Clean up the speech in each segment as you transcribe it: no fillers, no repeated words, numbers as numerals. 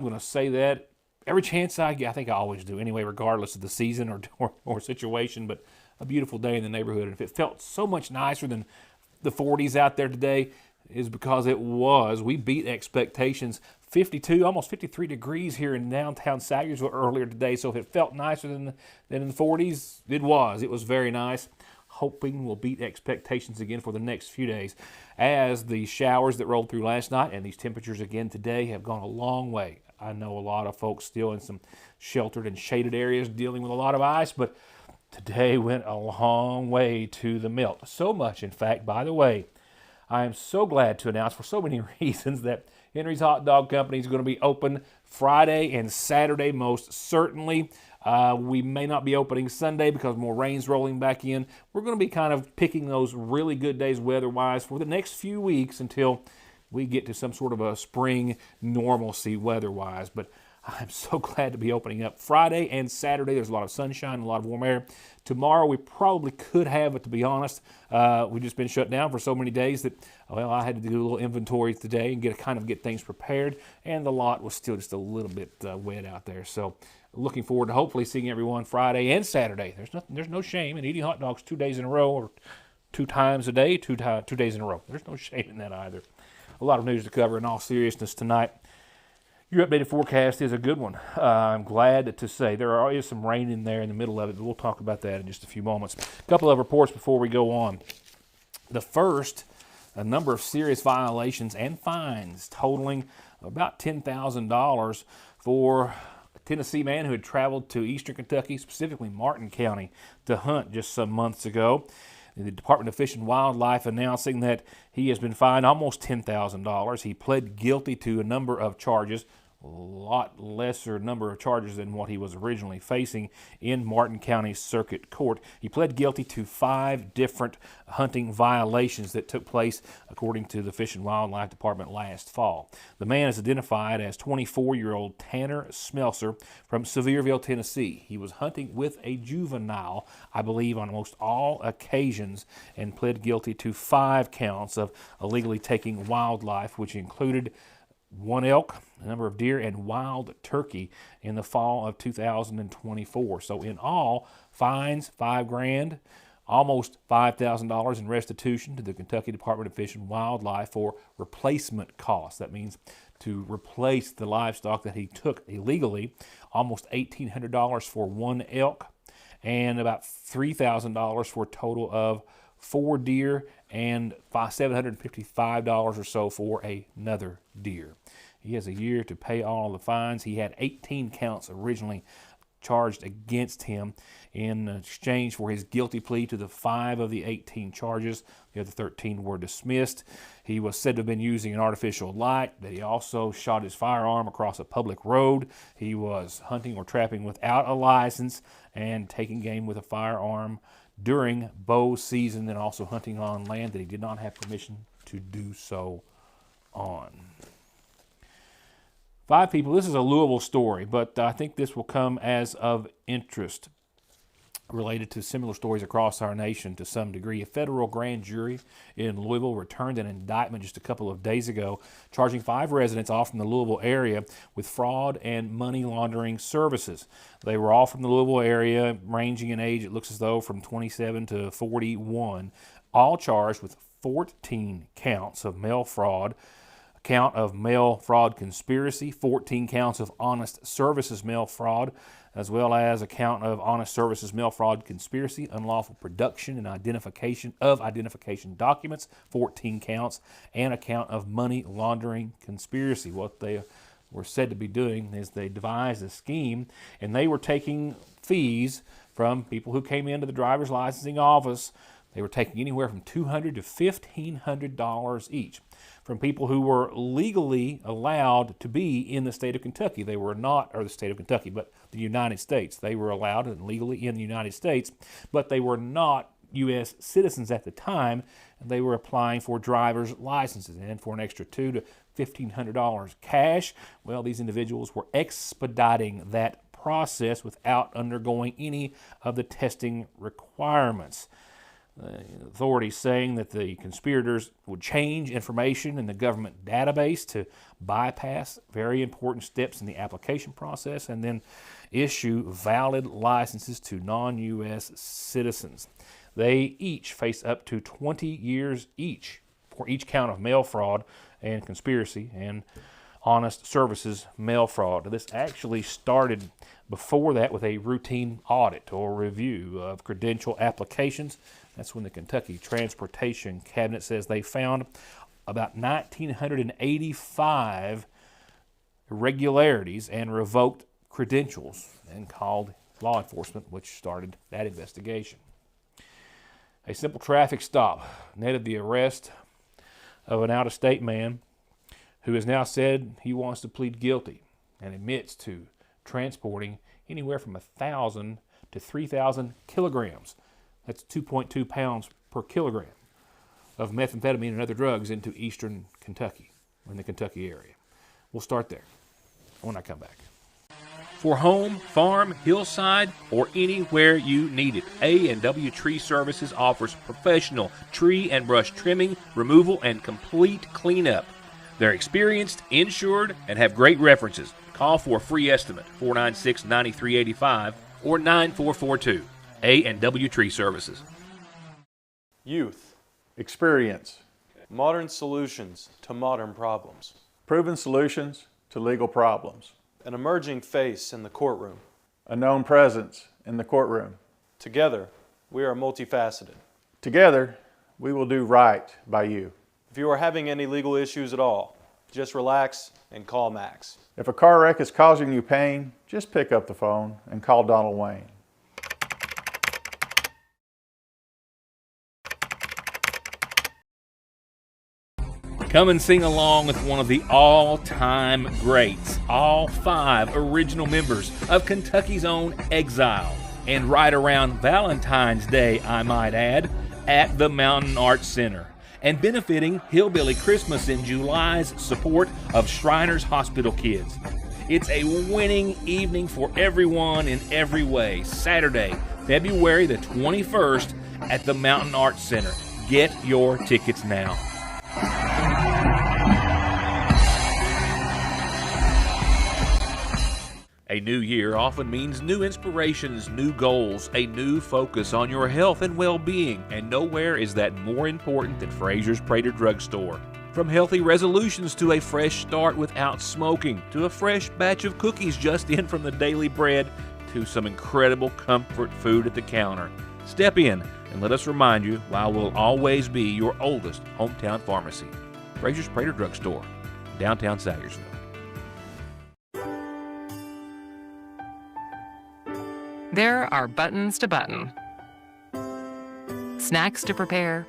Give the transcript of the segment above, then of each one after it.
I'm going to say that every chance I get. I think I always do anyway, regardless of the season or situation. But a beautiful day in the neighborhood. And if it felt so much nicer than the 40s out there today, is because it was. We beat expectations. 52, almost 53 degrees here in downtown Sagersville earlier today. So if it felt nicer than in the 40s, it was. It was very nice. Hoping we'll beat expectations again for the next few days, as the showers that rolled through last night and these temperatures again today have gone a long way. I know a lot of folks still in some sheltered and shaded areas dealing with a lot of ice, but today went a long way to the melt. So much, in fact, by the way, I am so glad to announce for so many reasons that Henry's Hot Dog Company is going to be open Friday and Saturday most certainly. We may not be opening Sunday because more rain's rolling back in. We're going to be kind of picking those really good days weather-wise for the next few weeks until we get to some sort of a spring normalcy weather-wise. But I'm so glad to be opening up Friday and Saturday. There's a lot of sunshine, a lot of warm air. Tomorrow we probably could have it, to be honest. We've just been shut down for so many days that, well, I had to do a little inventory today and get things prepared. And the lot was still just a little bit wet out there. So looking forward to hopefully seeing everyone Friday and Saturday. There's no shame in eating hot dogs 2 days in a row or 2 times a day, 2 days in a row. There's no shame in that either. A lot of news to cover in all seriousness tonight. Your updated forecast is a good one. I'm glad to say there is some rain in there in the middle of it, but we'll talk about that in just a few moments. A couple of reports before we go on. The first, a number of serious violations and fines totaling about $10,000 for a Tennessee man who had traveled to eastern Kentucky, specifically Martin County, to hunt just some months ago. The Department of Fish and Wildlife announcing that he has been fined almost $10,000. He pled guilty to a number of charges, a lot lesser number of charges than what he was originally facing in Martin County Circuit Court. He pled guilty to 5 different hunting violations that took place, according to the Fish and Wildlife Department last fall. The man is identified as 24-year-old Tanner Smelser from Sevierville, Tennessee. He was hunting with a juvenile, I believe, on almost all occasions, and pled guilty to 5 counts of illegally taking wildlife, which included 1 elk, a number of deer, and wild turkey in the fall of 2024. So in all, fines, $5,000, almost $5,000 in restitution to the Kentucky Department of Fish and Wildlife for replacement costs. That means to replace the livestock that he took illegally, almost $1,800 for 1 elk, and about $3,000 for a total of 4 deer and $755 or so for another deer. He has a year to pay all the fines. He had 18 counts originally charged against him in exchange for his guilty plea to the 5 of the 18 charges. The other 13 were dismissed. He was said to have been using an artificial light, that he also shot his firearm across a public road. He was hunting or trapping without a license and taking game with a firearm during bow season, and also hunting on land that he did not have permission to do so on. 5 people. This is a Louisville story, but I think this will come as of interest related to similar stories across our nation to some degree. A federal grand jury in Louisville returned an indictment just a couple of days ago, charging 5 residents all from the Louisville area with fraud and money laundering services. They were all from the Louisville area, ranging in age, it looks as though, from 27 to 41, all charged with 14 counts of mail fraud, a count of mail fraud conspiracy, 14 counts of honest services mail fraud, as well as a count of honest services mail fraud conspiracy, unlawful production and identification documents, 14 counts, and a count of money laundering conspiracy. What they were said to be doing is they devised a scheme, and they were taking fees from people who came into the driver's licensing office. They were taking anywhere from $200 to $1,500 each from people who were legally allowed to be in the state of Kentucky. They were not, or the state of Kentucky, but the United States. They were allowed and legally in the United States, but they were not U.S. citizens at the time, and they were applying for driver's licenses. And for an extra $200 to $1,500 cash, well, these individuals were expediting that process without undergoing any of the testing requirements. Authorities saying that the conspirators would change information in the government database to bypass very important steps in the application process and then issue valid licenses to non-U.S. citizens. They each face up to 20 years each for each count of mail fraud and conspiracy and honest services mail fraud. This actually started before that with a routine audit or review of credential applications. That's when the Kentucky Transportation Cabinet says they found about 1,985 irregularities and revoked credentials and called law enforcement, which started that investigation. A simple traffic stop netted the arrest of an out-of-state man who has now said he wants to plead guilty and admits to transporting anywhere from 1,000 to 3,000 kilograms. That's 2.2 pounds per kilogram of methamphetamine and other drugs into eastern Kentucky, in the Kentucky area. We'll start there when I come back. For home, farm, hillside, or anywhere you need it, A&W Tree Services offers professional tree and brush trimming, removal, and complete cleanup. They're experienced, insured, and have great references. Call for a free estimate, 496-9385 or 9442. A&W Tree Services. Youth. Experience. Modern solutions to modern problems. Proven solutions to legal problems. An emerging face in the courtroom. A known presence in the courtroom. Together, we are multifaceted. Together, we will do right by you. If you are having any legal issues at all, just relax and call Max. If a car wreck is causing you pain, just pick up the phone and call Donald Wayne. Come and sing along with one of the all-time greats, all 5 original members of Kentucky's own Exile, and right around Valentine's Day, I might add, at the Mountain Arts Center, and benefiting Hillbilly Christmas in July's support of Shriners Hospital Kids. It's a winning evening for everyone in every way. Saturday, February the 21st at the Mountain Arts Center. Get your tickets now. A new year often means new inspirations, new goals, a new focus on your health and well-being, and nowhere is that more important than Fraser's Prater Drugstore. From healthy resolutions to a fresh start without smoking, to a fresh batch of cookies just in from the daily bread, to some incredible comfort food at the counter. Step in and let us remind you why we'll always be your oldest hometown pharmacy. Fraser's Prater Drugstore, downtown Sayersville. There are buttons to button, snacks to prepare,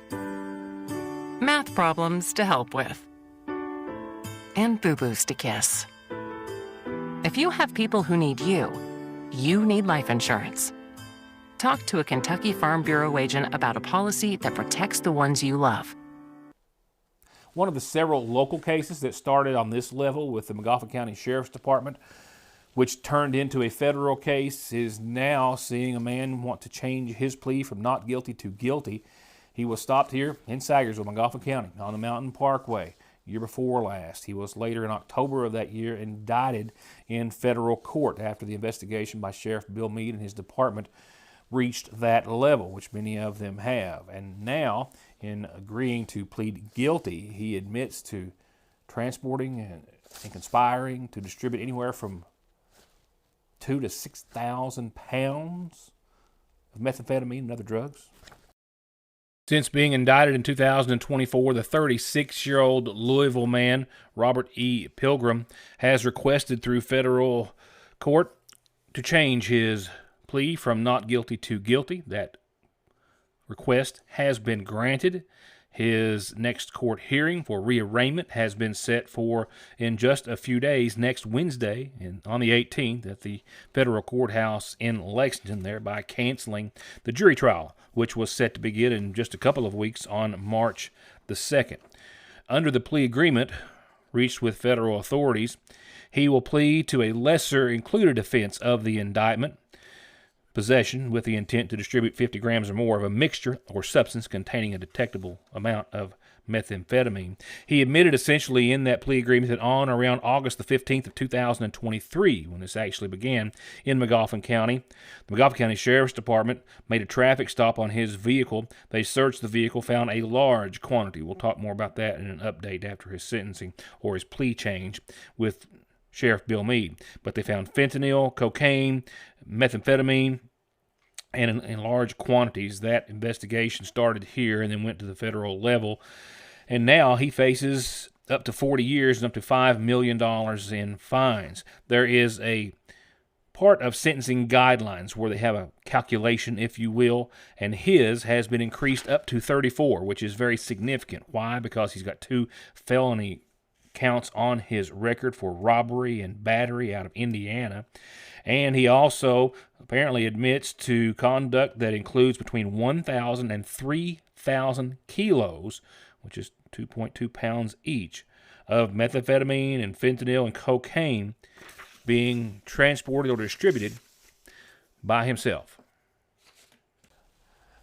math problems to help with, and boo-boos to kiss. If you have people who need you, you need life insurance. Talk to a Kentucky Farm Bureau agent about a policy that protects the ones you love. One of the several local cases that started on this level with the Montgomery County Sheriff's Department, which turned into a federal case, is now seeing a man want to change his plea from not guilty to guilty. He was stopped here in Sayersville, Montgomery County, on the Mountain Parkway, year before last. He was later in October of that year indicted in federal court after the investigation by Sheriff Bill Meade and his department reached that level, which many of them have. And now, in agreeing to plead guilty, he admits to transporting and conspiring to distribute anywhere from 2,000 to 6,000 pounds of methamphetamine and other drugs. Since being indicted in 2024, the 36-year-old Louisville man, Robert E. Pilgrim, has requested through federal court to change his plea from not guilty to guilty. That request has been granted. His next court hearing for rearraignment has been set for in just a few days, next Wednesday, on the 18th, at the federal courthouse in Lexington, thereby canceling the jury trial, which was set to begin in just a couple of weeks on March the 2nd. Under the plea agreement reached with federal authorities, he will plead to a lesser included offense of the indictment, possession with the intent to distribute 50 grams or more of a mixture or substance containing a detectable amount of methamphetamine. He admitted essentially in that plea agreement that on or around August the 15th of 2023, when this actually began in Magoffin County, the Magoffin County Sheriff's Department made a traffic stop on his vehicle. They searched the vehicle, found a large quantity. We'll talk more about that in an update after his sentencing or his plea change with Sheriff Bill Meade. But they found fentanyl, cocaine, methamphetamine, and in large quantities. That investigation started here and then went to the federal level. And now he faces up to 40 years and up to $5 million in fines. There is a part of sentencing guidelines where they have a calculation, if you will, and his has been increased up to 34, which is very significant. Why? Because he's got 2 felony counts on his record for robbery and battery out of Indiana. And he also apparently admits to conduct that includes between 1,000 and 3,000 kilos, which is 2.2 pounds each, of methamphetamine and fentanyl and cocaine being transported or distributed by himself.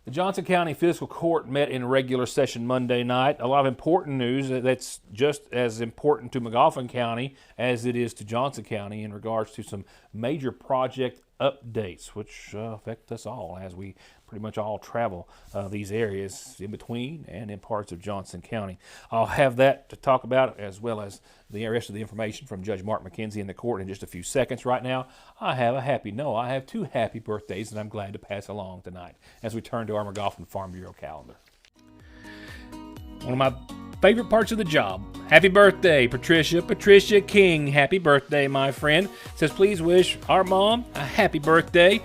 The Johnson County Fiscal Court met in regular session Monday night. A lot of important news that's just as important to Magoffin County as it is to Johnson County in regards to some major project updates, which affect us all as we pretty much all travel these areas in between and in parts of Johnson County. I'll have that to talk about as well as the rest of the information from Judge Mark McKenzie in the court in just a few seconds. Right now, I have 2 happy birthdays that I'm glad to pass along tonight as we turn to our Magoffin Farm Bureau calendar. One of my favorite parts of the job. Happy birthday, Patricia. Patricia King, happy birthday, my friend. Says, please wish our mom a happy birthday,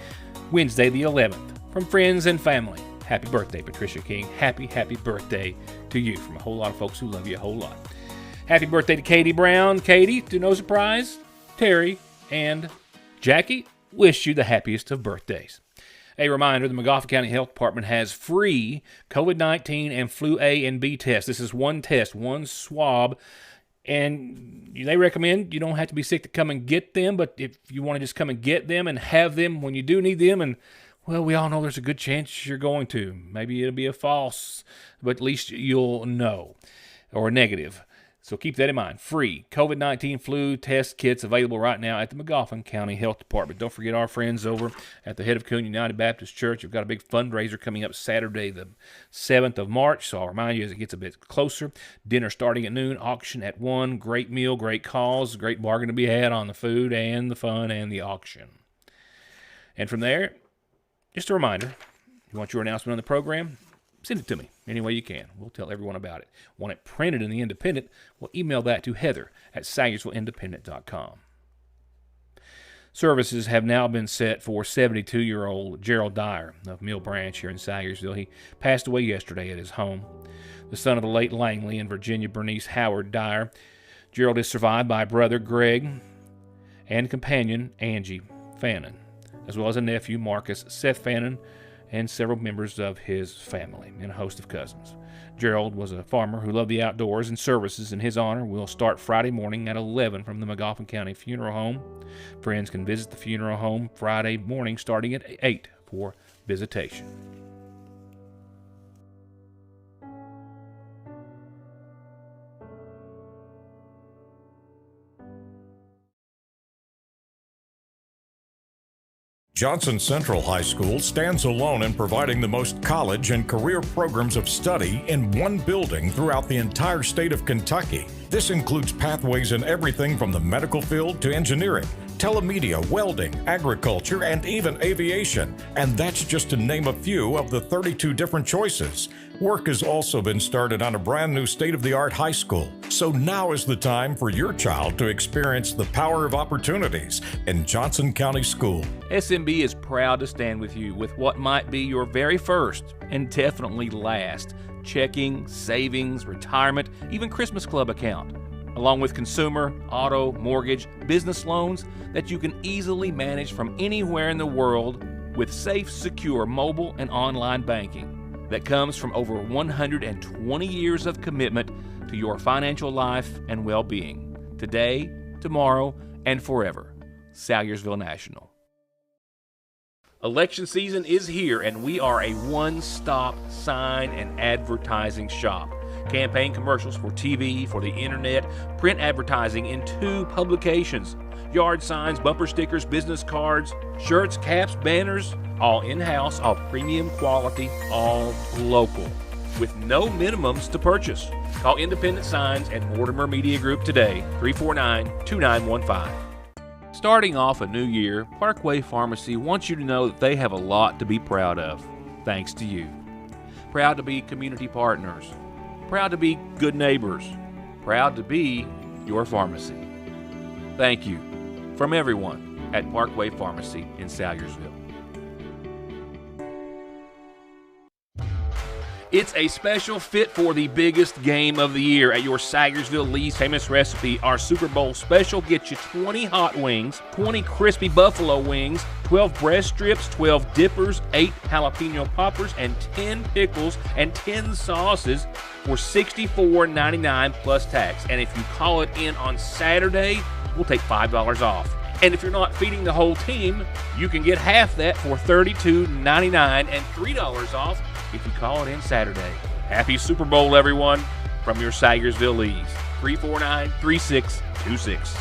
Wednesday the 11th. From friends and family. Happy birthday, Patricia King. Happy birthday to you from a whole lot of folks who love you a whole lot. Happy birthday to Katie Brown. Katie, to no surprise, Terry and Jackie wish you the happiest of birthdays. A reminder, the Magoffin County Health Department has free COVID-19 and flu A and B tests. This is one test, one swab, and they recommend you don't have to be sick to come and get them, but if you want to just come and get them and have them when you do need them, and well, we all know there's a good chance you're going to. Maybe it'll be a false, but at least you'll know, or a negative. So keep that in mind. Free COVID-19 flu test kits available right now at the Magoffin County Health Department. Don't forget our friends over at the Head of Coon United Baptist Church. We've got a big fundraiser coming up Saturday, the 7th of March. So I'll remind you as it gets a bit closer. Dinner starting at noon, auction at 1. Great meal, great cause, great bargain to be had on the food and the fun and the auction. And from there, just a reminder, you want your announcement on the program? Send it to me any way you can. We'll tell everyone about it. Want it printed in the Independent? We'll email that to heather@SayersvilleIndependent.com. Services have now been set for 72-year-old Gerald Dyer of Mill Branch here in Sayersville. He passed away yesterday at his home. The son of the late Langley and Virginia Bernice Howard Dyer, Gerald is survived by brother Greg and companion Angie Fannin, as well as a nephew, Marcus Seth Fannin, and several members of his family and a host of cousins. Gerald was a farmer who loved the outdoors, and services in his honor will start Friday morning at 11 from the Magoffin County Funeral Home. Friends can visit the funeral home Friday morning starting at 8 for visitation. Johnson Central High School stands alone in providing the most college and career programs of study in one building throughout the entire state of Kentucky. This includes pathways in everything from the medical field to engineering, telemedia, welding, agriculture, and even aviation. And that's just to name a few of the 32 different choices. Work has also been started on a brand new state-of-the-art high school. So now is the time for your child to experience the power of opportunities in Johnson County School. SMB is proud to stand with you with what might be your very first and definitely last checking, savings, retirement, even Christmas Club account, along with consumer, auto, mortgage, business loans that you can easily manage from anywhere in the world with safe, secure mobile and online banking that comes from over 120 years of commitment to your financial life and well-being, today, tomorrow, and forever. Salyersville National. Election season is here, and we are a one-stop sign and advertising shop. Campaign commercials for TV, for the internet, print advertising in 2 publications, yard signs, bumper stickers, business cards, shirts, caps, banners, all in-house, all premium quality, all local, with no minimums to purchase. Call Independent Signs and Mortimer Media Group today, 349-2915. Starting off a new year, Parkway Pharmacy wants you to know that they have a lot to be proud of, thanks to you. Proud to be community partners. Proud to be good neighbors. Proud to be your pharmacy. Thank you from everyone at Parkway Pharmacy in Salyersville. It's a special fit for the biggest game of the year at your Salyersville Lee's Famous Recipe. Our Super Bowl special gets you 20 hot wings, 20 crispy buffalo wings, 12 breast strips, 12 dippers, 8 jalapeno poppers, and 10 pickles and 10 sauces for $64.99 plus tax. And if you call it in on Saturday, we'll take $5 off. And if you're not feeding the whole team, you can get half that for $32.99 and $3 off if you call it in Saturday. Happy Super Bowl, everyone, from your Salyersville Lee's, 349-3626.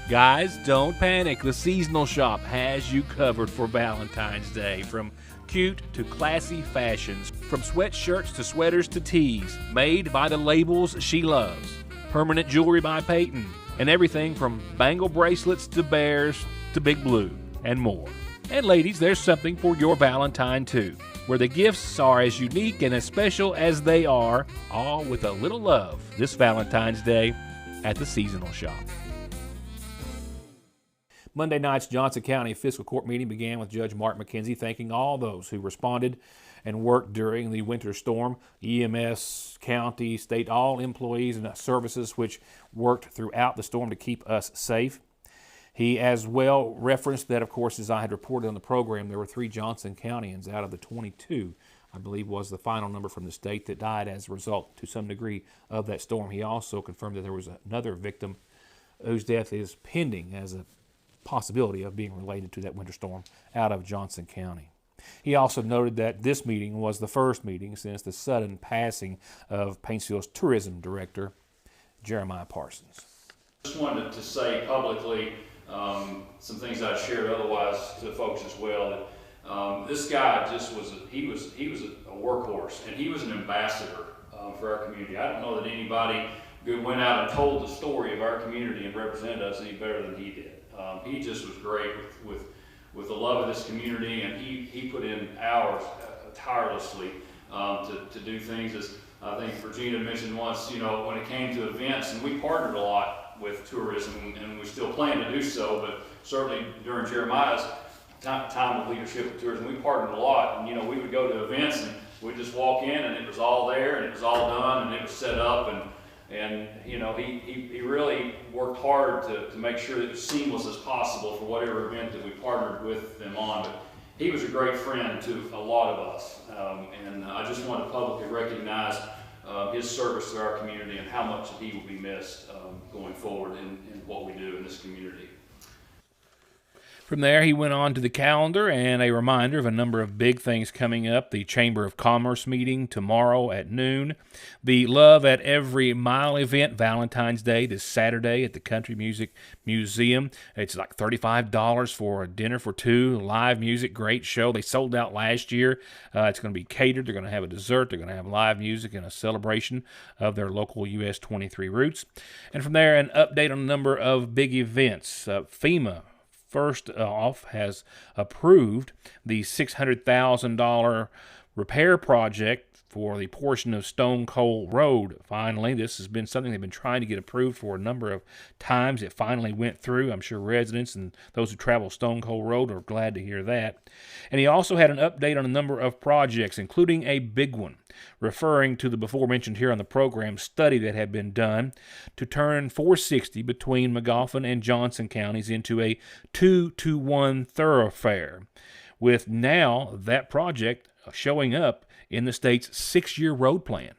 Guys, don't panic. The Seasonal Shop has you covered for Valentine's Day. From cute to classy fashions, from sweatshirts to sweaters to tees, made by the labels she loves. Permanent jewelry by Peyton, and everything from bangle bracelets to bears to Big Blue, and more. And ladies, there's something for your Valentine too, where the gifts are as unique and as special as they are, all with a little love this Valentine's Day at the Seasonal Shop. Monday night's Johnson County Fiscal Court meeting began with Judge Mark McKenzie thanking all those who responded and worked during the winter storm, EMS, county, state, all employees and services which worked throughout the storm to keep us safe. He as well referenced that, of course, as I had reported on the program, there were 3 Johnson Countyans out of the 22, I believe was the final number from the state, that died as a result, to some degree, of that storm. He also confirmed that there was another victim whose death is pending as a possibility of being related to that winter storm out of Johnson County. He also noted that this meeting was the first meeting since the sudden passing of Paintsville's tourism director, Jeremiah Parsons. Just wanted to say publicly some things I've shared otherwise to folks as well. That this guy just was he was a workhorse, and he was an ambassador for our community. I don't know that anybody who went out and told the story of our community and represented us any better than he did. He just was great with the love of this community, and he put in hours tirelessly to do things. As I think Regina mentioned once, you know, when it came to events, and we partnered a lot with tourism, and we still plan to do so, but certainly during Jeremiah's time of leadership with tourism, we partnered a lot. And you know, we would go to events and we'd just walk in and it was all there and it was all done and it was set up, and you know, he really worked hard to make sure that it was seamless as possible for whatever event that we partnered with them on. But he was a great friend to a lot of us, and I just want to publicly recognize his service to our community and how much he will be missed going forward in what we do in this community. From there, he went on to the calendar and a reminder of a number of big things coming up. The Chamber of Commerce meeting tomorrow at noon. The Love at Every Mile event, Valentine's Day, this Saturday at the Country Music Museum. It's like $35 for a dinner for 2, live music, great show. They sold out last year. It's going to be catered. They're going to have a dessert. They're going to have live music and a celebration of their local US 23 roots. And from there, an update on a number of big events. FEMA, first off, has approved the $600,000 repair project for the portion of Stone Cold Road. Finally, this has been something they've been trying to get approved for a number of times. It finally went through. I'm sure residents and those who travel Stone Cold Road are glad to hear that. And he also had an update on a number of projects, including a big one, referring to the before mentioned here on the program study that had been done to turn 460 between Magoffin and Johnson counties into a 2-to-1 thoroughfare, with now that project showing up in the state's 6-year road plan.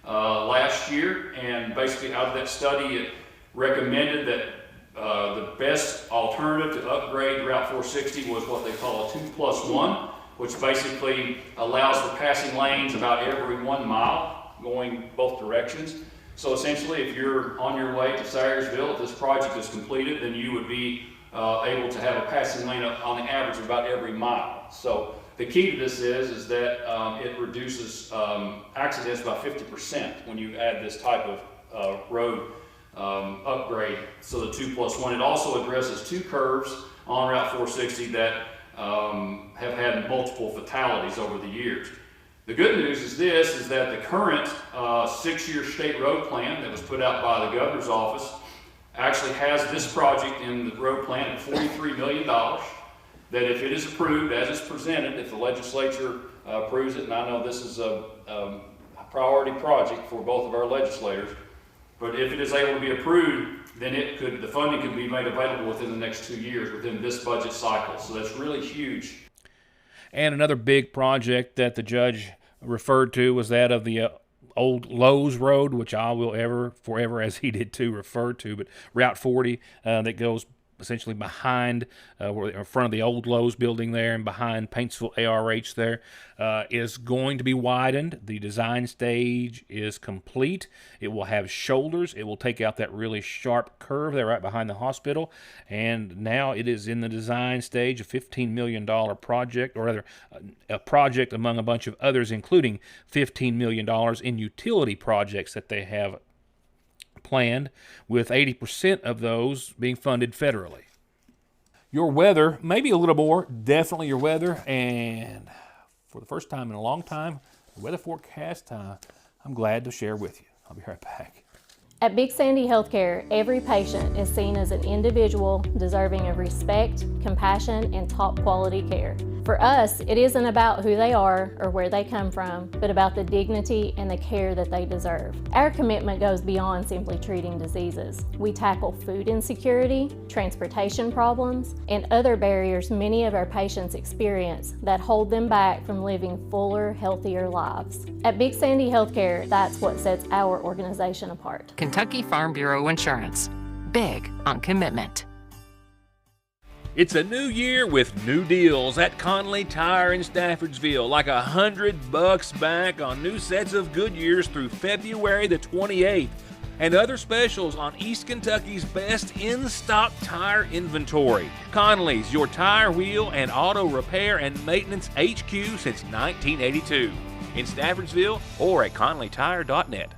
Last year, and basically out of that study, it recommended that the best alternative to upgrade Route 460 was what they call a 2+1, which basically allows for passing lanes about every 1 mile going both directions. So essentially, if you're on your way to Sayersville, if this project is completed, then you would be able to have a passing lane on the average of about every mile. So the key to this is that it reduces accidents by 50% when you add this type of road upgrade. So the 2+1, it also addresses 2 curves on Route 460 that have had multiple fatalities over the years. The good news is that the current 6-year state road plan that was put out by the governor's office actually has this project in the road plan at $43 million, that if it is approved as it's presented, if the legislature approves it, and I know this is a priority project for both of our legislators, but if it is able to be approved, then the funding could be made available within the next 2 years, within this budget cycle. So that's really huge. And another big project that the judge referred to was that of the old Lowe's Road, which I will forever, as he did too, refer to, but Route 40 that goes essentially behind, in front of the old Lowe's building there and behind Paintsville ARH there, is going to be widened. The design stage is complete. It will have shoulders. It will take out that really sharp curve there right behind the hospital. And now it is in the design stage, a $15 million project, or rather a project among a bunch of others, including $15 million in utility projects that they have planned, with 80% of those being funded federally. Your weather, maybe a little more, definitely your weather, and for the first time in a long time, the weather forecast I'm glad to share with you. I'll be right back. At Big Sandy Healthcare, every patient is seen as an individual deserving of respect, compassion, and top quality care. For us, it isn't about who they are or where they come from, but about the dignity and the care that they deserve. Our commitment goes beyond simply treating diseases. We tackle food insecurity, transportation problems, and other barriers many of our patients experience that hold them back from living fuller, healthier lives. At Big Sandy Healthcare, that's what sets our organization apart. Kentucky Farm Bureau Insurance. Big on commitment. It's a new year with new deals at Conley Tire in Staffordsville, like $100 back on new sets of Goodyears through February the 28th, and other specials on East Kentucky's best in-stock tire inventory. Conley's, your tire, wheel, and auto repair and maintenance HQ since 1982. In Staffordsville or at conleytire.net.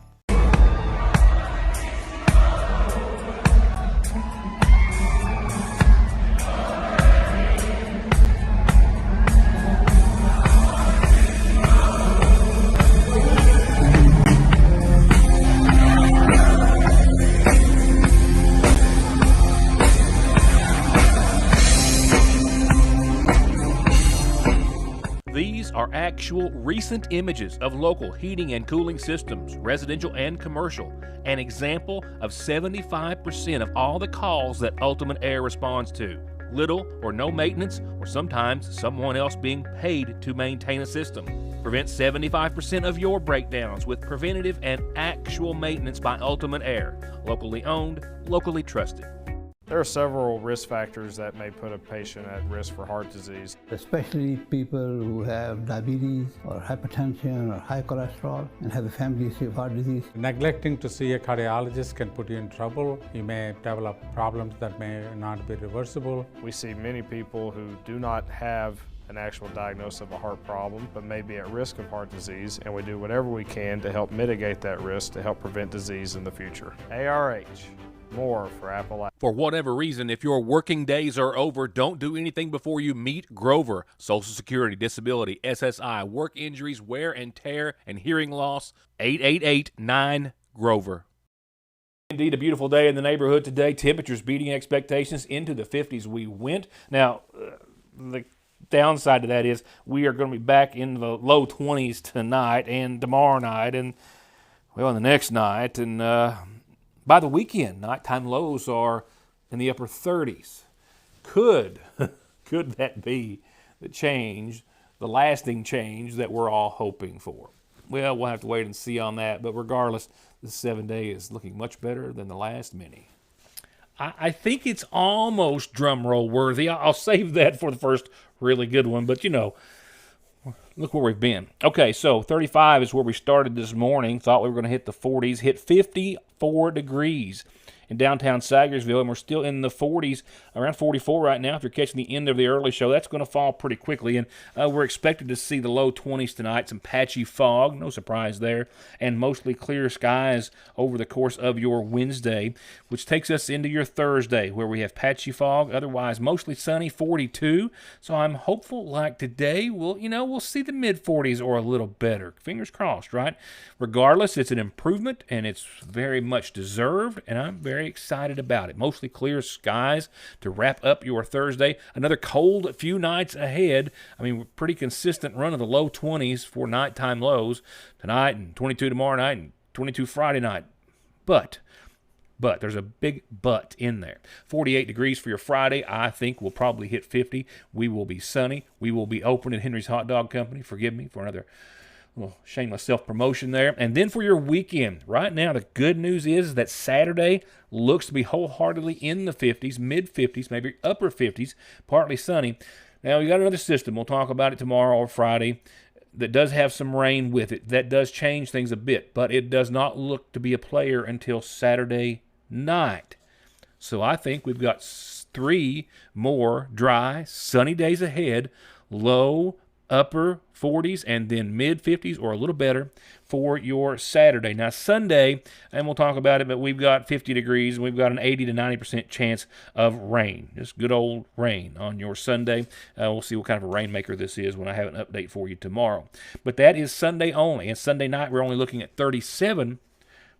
These are actual recent images of local heating and cooling systems, residential and commercial, an example of 75% of all the calls that Ultimate Air responds to. Little or no maintenance, or sometimes someone else being paid to maintain a system. Prevent 75% of your breakdowns with preventative and actual maintenance by Ultimate Air. Locally owned, locally trusted. There are several risk factors that may put a patient at risk for heart disease. Especially people who have diabetes or hypertension or high cholesterol and have a family history of heart disease. Neglecting to see a cardiologist can put you in trouble. You may develop problems that may not be reversible. We see many people who do not have an actual diagnosis of a heart problem, but may be at risk of heart disease, and we do whatever we can to help mitigate that risk to help prevent disease in the future. ARH. More for Appalachia. For whatever reason, if your working days are over, don't do anything before you meet Grover. Social Security, disability, SSI, work injuries, wear and tear, and hearing loss. 888-9-GROVER. Indeed, a beautiful day in the neighborhood today. Temperatures beating expectations. Into the 50s we went. Now, the downside to that is we are going to be back in the low 20s tonight and tomorrow night and, well, the next night. And by the weekend, nighttime lows are in the upper 30s. Could that be the change, the lasting change that we're all hoping for? Well, we'll have to wait and see on that. But regardless, this 7 day is looking much better than the last many. I think it's almost drum roll worthy. I'll save that for the first really good one, but you know, look where we've been. Okay, so 35 is where we started this morning. Thought we were going to hit the 40s. Hit 54 degrees in downtown Sagersville, and we're still in the 40s, around 44 right now. If you're catching the end of the early show, that's going to fall pretty quickly, and we're expected to see the low 20s tonight, some patchy fog, no surprise there, and mostly clear skies over the course of your Wednesday, which takes us into your Thursday, where we have patchy fog, otherwise mostly sunny, 42. So I'm hopeful like today we'll see the mid-40s or a little better. Fingers crossed, right? Regardless, it's an improvement, and it's very much deserved, and I'm very excited about it. Mostly clear skies to wrap up your Thursday. Another cold few nights ahead. I mean, we're pretty consistent run of the low 20s for nighttime lows tonight, and 22 tomorrow night, and 22 Friday night. But there's a big but in there. 48 degrees for your Friday. I think we'll probably hit 50. We will be sunny. We will be open at Henry's Hot Dog Company. Forgive me for another little shameless self-promotion there. And then for your weekend, right now, the good news is that Saturday looks to be wholeheartedly in the 50s, mid-50s, maybe upper 50s, partly sunny. Now, we got another system. We'll talk about it tomorrow or Friday that does have some rain with it. That does change things a bit, but it does not look to be a player until Saturday night. So I think we've got 3 more dry, sunny days ahead, low, upper 40s, and then mid-50s or a little better for your Saturday. Now, Sunday, and we'll talk about it, but we've got 50 degrees, and we've got an 80 to 90% chance of rain. Just good old rain on your Sunday. We'll see what kind of a rainmaker this is when I have an update for you tomorrow. But that is Sunday only, and Sunday night we're only looking at 37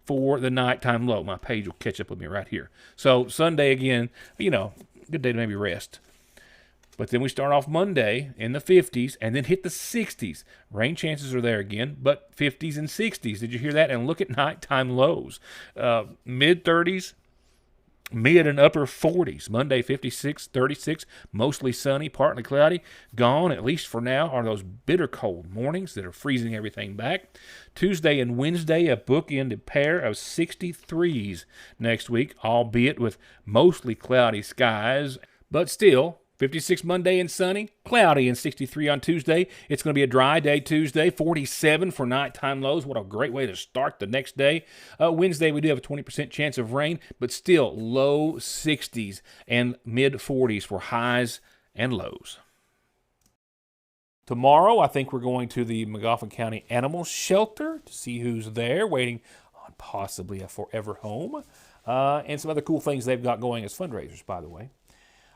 for the nighttime low. My page will catch up with me right here. So Sunday, again, good day to maybe rest. But then we start off Monday in the 50s and then hit the 60s. Rain chances are there again, but 50s and 60s. Did you hear that? And look at nighttime lows. Mid-30s, mid and upper 40s. Monday, 56, 36, mostly sunny, partly cloudy. Gone, at least for now, are those bitter cold mornings that are freezing everything back. Tuesday and Wednesday, a bookended pair of 63s next week, albeit with mostly cloudy skies, but still 56 Monday and sunny, cloudy and 63 on Tuesday. It's going to be a dry day Tuesday, 47 for nighttime lows. What a great way to start the next day. Wednesday, we do have a 20% chance of rain, but still low 60s and mid 40s for highs and lows. Tomorrow, I think we're going to the McGoffin County Animal Shelter to see who's there, waiting on possibly a forever home, and some other cool things they've got going as fundraisers, by the way.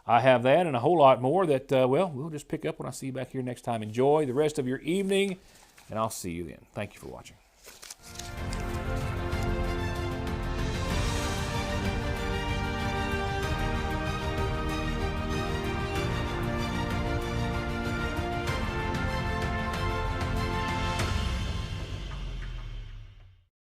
I have that and a whole lot more that, we'll just pick up when I see you back here next time. Enjoy the rest of your evening, and I'll see you then. Thank you for watching.